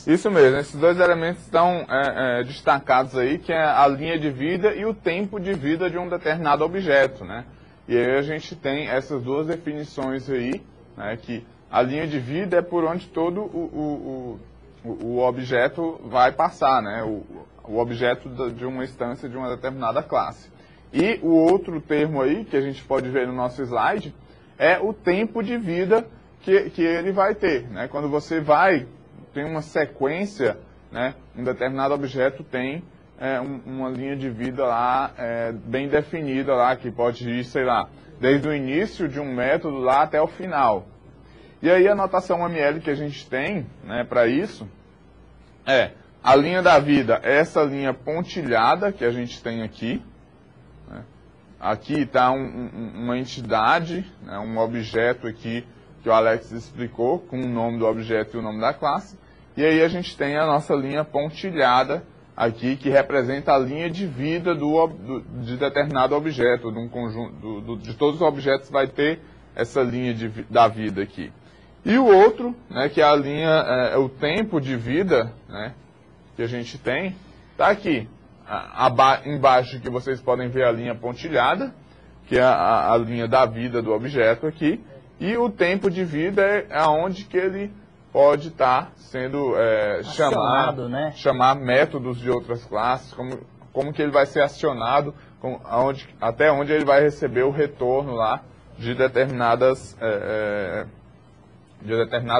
Isso mesmo, esses dois elementos estão destacados aí, que é a linha de vida e o tempo de vida de um determinado objeto, né? E aí a gente tem essas duas definições aí, né, que a linha de vida é por onde todo o objeto vai passar, né? O objeto de uma instância de uma determinada classe. E o outro termo aí, que a gente pode ver no nosso slide, é o tempo de vida que ele vai ter, né? Quando você tem uma sequência, né? Um determinado objeto tem uma linha de vida lá bem definida lá, que pode ir, sei lá, desde o início de um método lá até o final. E aí a notação ML que a gente tem, né, para isso é a linha da vida, essa linha pontilhada que a gente tem aqui. Né? Aqui está uma entidade, né, um objeto aqui que o Alex explicou, com o nome do objeto e o nome da classe. E aí a gente tem a nossa linha pontilhada aqui, que representa a linha de vida de determinado objeto, de um conjunto, de todos os objetos vai ter essa linha da vida aqui. E o outro, né, que é a linha, o tempo de vida, né, que a gente tem, está aqui. Embaixo que vocês podem ver a linha pontilhada, que é a linha da vida do objeto aqui. E o tempo de vida é aonde que ele pode estar sendo chamar métodos de outras classes, como que ele vai ser acionado, até onde ele vai receber o retorno lá de determinados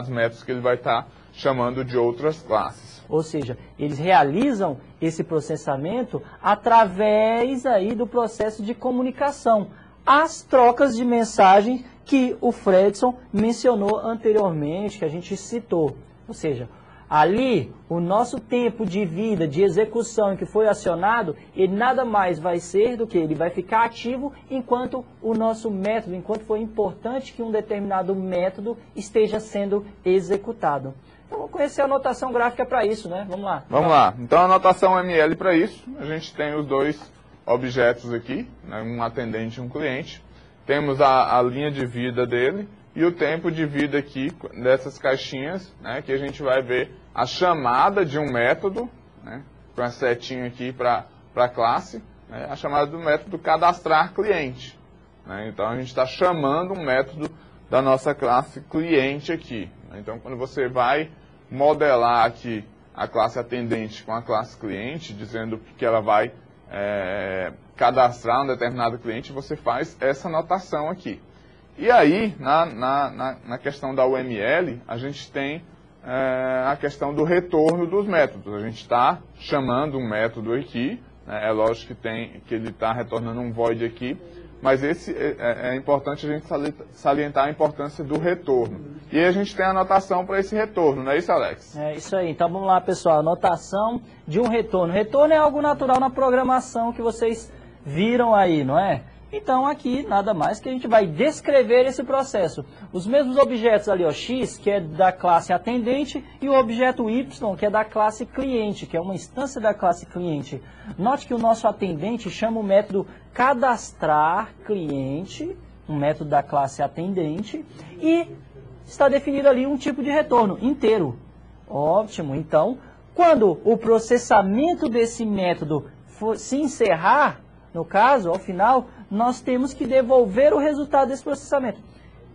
métodos que ele vai estar chamando de outras classes. Ou seja, eles realizam esse processamento através aí do processo de comunicação, as trocas de mensagens que o Fredson mencionou anteriormente, que a gente citou. Ou seja, ali o nosso tempo de vida, de execução que foi acionado, ele nada mais vai ser do que ele vai ficar ativo enquanto o nosso método, enquanto foi importante que um determinado método esteja sendo executado. Então vamos conhecer a notação gráfica para isso, né? Vamos lá. Vamos lá. Então a notação ML para isso, a gente tem os dois objetos aqui, né? Um atendente e um cliente. Temos a linha de vida dele e o tempo de vida aqui dessas caixinhas, né, que a gente vai ver a chamada de um método, né, com a setinha aqui para a classe, né, a chamada do método cadastrar cliente. Né, então a gente está chamando um método da nossa classe cliente aqui. Né, então quando você vai modelar aqui a classe atendente com a classe cliente, dizendo que ela vai cadastrar um determinado cliente, você faz essa notação aqui. E aí, na questão da UML, a gente tem a questão do retorno dos métodos. A gente está chamando um método aqui, né, é lógico que ele está retornando um void aqui, mas é importante a gente salientar a importância do retorno. E aí a gente tem a anotação para esse retorno, não é isso, Alex? É isso aí. Então vamos lá, pessoal. Anotação de um retorno. Retorno é algo natural na programação que vocês viram aí, não é? Então aqui nada mais que a gente vai descrever esse processo. Os mesmos objetos ali, ó, X, que é da classe atendente, e o objeto Y, que é da classe cliente, que é uma instância da classe cliente. Note que o nosso atendente chama o método cadastrar cliente, um método da classe atendente, e está definido ali um tipo de retorno inteiro. Ótimo. Então, quando o processamento desse método se encerrar, no caso, ao final, nós temos que devolver o resultado desse processamento.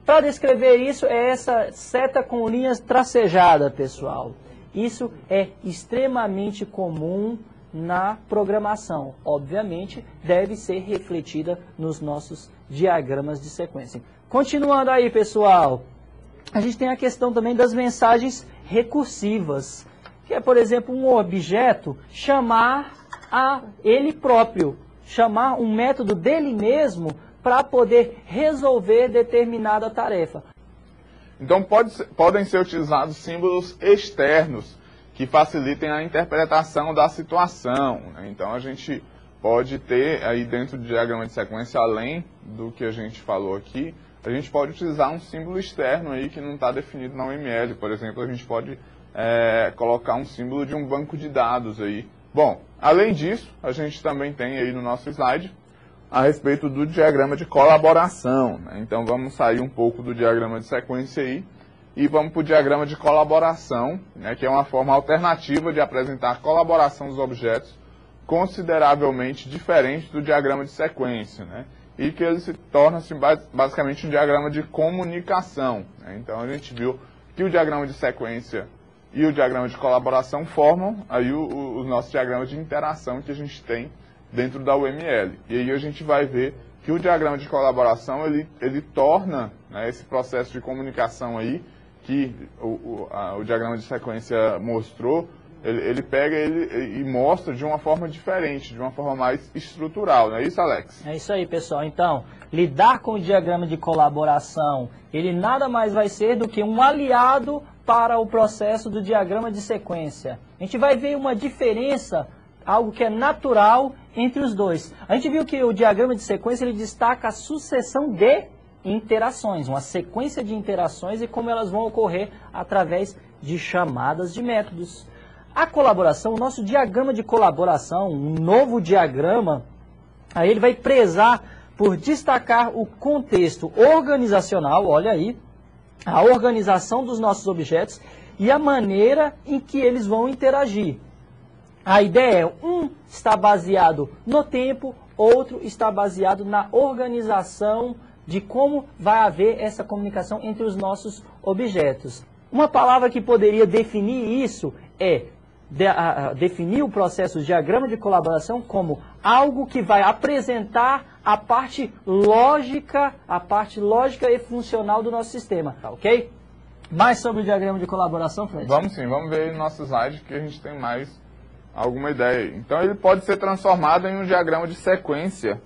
Para descrever isso, é essa seta com linhas tracejadas, pessoal. Isso é extremamente comum na programação. Obviamente, deve ser refletida nos nossos diagramas de sequência. Continuando aí, pessoal, a gente tem a questão também das mensagens recursivas, que é, por exemplo, um objeto chamar a ele próprio, chamar um método dele mesmo para poder resolver determinada tarefa. Então podem ser utilizados símbolos externos que facilitem a interpretação da situação. Né? Então a gente pode ter aí dentro do diagrama de sequência, além do que a gente falou aqui, a gente pode utilizar um símbolo externo aí que não está definido na UML. Por exemplo, a gente pode colocar um símbolo de um banco de dados aí. Bom, além disso, a gente também tem aí no nosso slide a respeito do diagrama de colaboração. Né? Então vamos sair um pouco do diagrama de sequência aí e vamos para o diagrama de colaboração, né, que é uma forma alternativa de apresentar a colaboração dos objetos consideravelmente diferente do diagrama de sequência, né, e que ele se torna-se basicamente um diagrama de comunicação, né. Então a gente viu que o diagrama de sequência e o diagrama de colaboração formam aí os nossos diagramas de interação que a gente tem dentro da UML. E aí a gente vai ver que o diagrama de colaboração ele torna, né, esse processo de comunicação aí, que o diagrama de sequência mostrou, ele pega ele e mostra de uma forma diferente, de uma forma mais estrutural, não é isso, Alex? É isso aí, pessoal. Então, lidar com o diagrama de colaboração, ele nada mais vai ser do que um aliado para o processo do diagrama de sequência. A gente vai ver uma diferença, algo que é natural entre os dois. A gente viu que o diagrama de sequência ele destaca a sucessão de interações, uma sequência de interações e como elas vão ocorrer através de chamadas de métodos. A colaboração, o nosso diagrama de colaboração, um novo diagrama, aí ele vai prezar por destacar o contexto organizacional, olha aí, a organização dos nossos objetos e a maneira em que eles vão interagir. A ideia é, um está baseado no tempo, outro está baseado na organização de como vai haver essa comunicação entre os nossos objetos. Uma palavra que poderia definir isso é definir o processo de diagrama de colaboração como algo que vai apresentar a parte lógica e funcional do nosso sistema, tá ok? Mais sobre o diagrama de colaboração, Fred? Vamos sim, vamos ver no nosso slide que a gente tem mais alguma ideia. Então ele pode ser transformado em um diagrama de sequência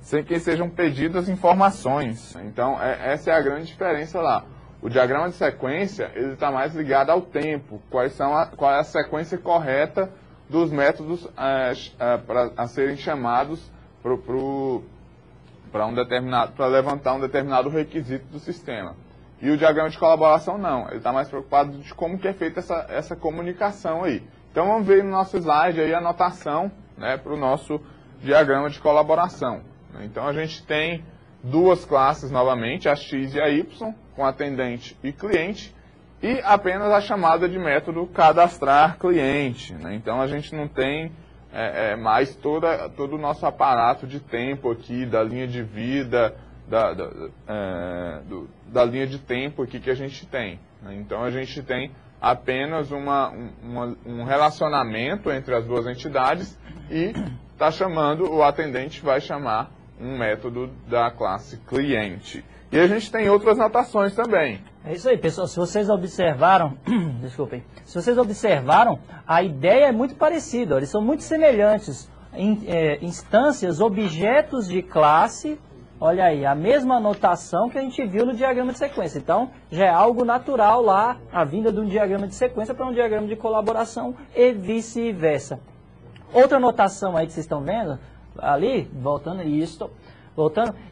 sem que sejam pedidas informações. Então essa é a grande diferença lá. O diagrama de sequência ele está mais ligado ao tempo, qual é a sequência correta dos métodos a serem chamados para levantar um determinado requisito do sistema. E o diagrama de colaboração não, ele está mais preocupado de como que é feita essa comunicação aí. Então vamos ver no nosso slide aí a notação, né, para o nosso diagrama de colaboração. Então a gente tem duas classes novamente, a X e a Y, com atendente e cliente, e apenas a chamada de método cadastrar cliente, né? Então a gente não tem mais todo o nosso aparato de tempo aqui, da linha de vida, da linha de tempo aqui que a gente tem, né? Então a gente tem apenas um relacionamento entre as duas entidades e está chamando, o atendente vai chamar um método da classe cliente. E a gente tem outras notações também. É isso aí, pessoal. Se vocês observaram, desculpem, se vocês observaram, a ideia é muito parecida, eles são muito semelhantes. Instâncias, objetos de classe, olha aí, a mesma notação que a gente viu no diagrama de sequência. Então, já é algo natural lá, a vinda de um diagrama de sequência para um diagrama de colaboração e vice-versa. Outra notação aí que vocês estão vendo, ali, voltando,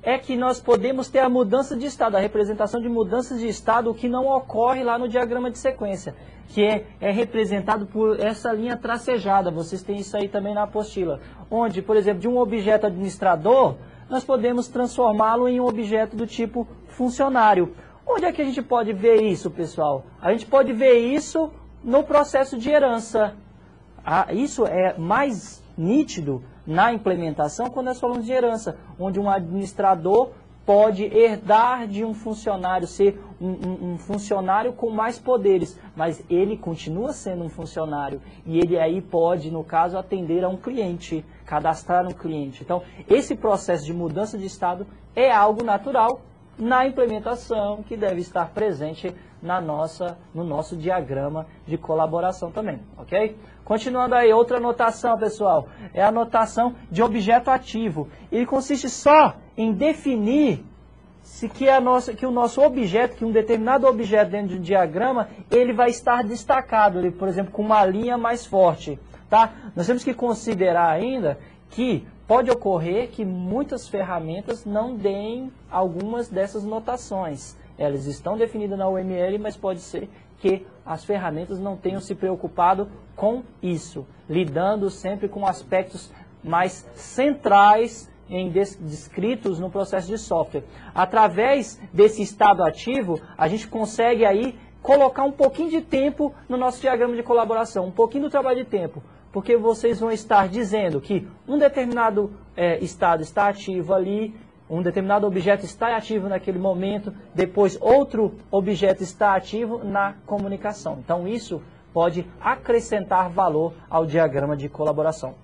é que nós podemos ter a mudança de estado, a representação de mudanças de estado, o que não ocorre lá no diagrama de sequência, que é representado por essa linha tracejada. Vocês têm isso aí também na apostila, onde, por exemplo, de um objeto administrador, nós podemos transformá-lo em um objeto do tipo funcionário. Onde é que a gente pode ver isso, pessoal? A gente pode ver isso no processo de herança. Isso é mais nítido na implementação quando nós falamos de herança, onde um administrador pode herdar de um funcionário, ser um funcionário com mais poderes, mas ele continua sendo um funcionário e ele aí pode, no caso, atender a um cliente, cadastrar um cliente. Então, esse processo de mudança de estado é algo natural na implementação que deve estar presente no nosso diagrama de colaboração também, ok? Continuando aí, outra notação, pessoal, é a notação de objeto ativo. Ele consiste só em definir que o nosso objeto, que um determinado objeto dentro de um diagrama, ele vai estar destacado, por exemplo, com uma linha mais forte, tá? Nós temos que considerar ainda que pode ocorrer que muitas ferramentas não deem algumas dessas notações. Elas estão definidas na UML, mas pode ser que as ferramentas não tenham se preocupado com isso, lidando sempre com aspectos mais centrais descritos no processo de software. Através desse estado ativo, a gente consegue aí colocar um pouquinho de tempo no nosso diagrama de colaboração, um pouquinho do trabalho de tempo, porque vocês vão estar dizendo que um determinado estado está ativo ali, um determinado objeto está ativo naquele momento, depois outro objeto está ativo na comunicação. Então isso pode acrescentar valor ao diagrama de colaboração.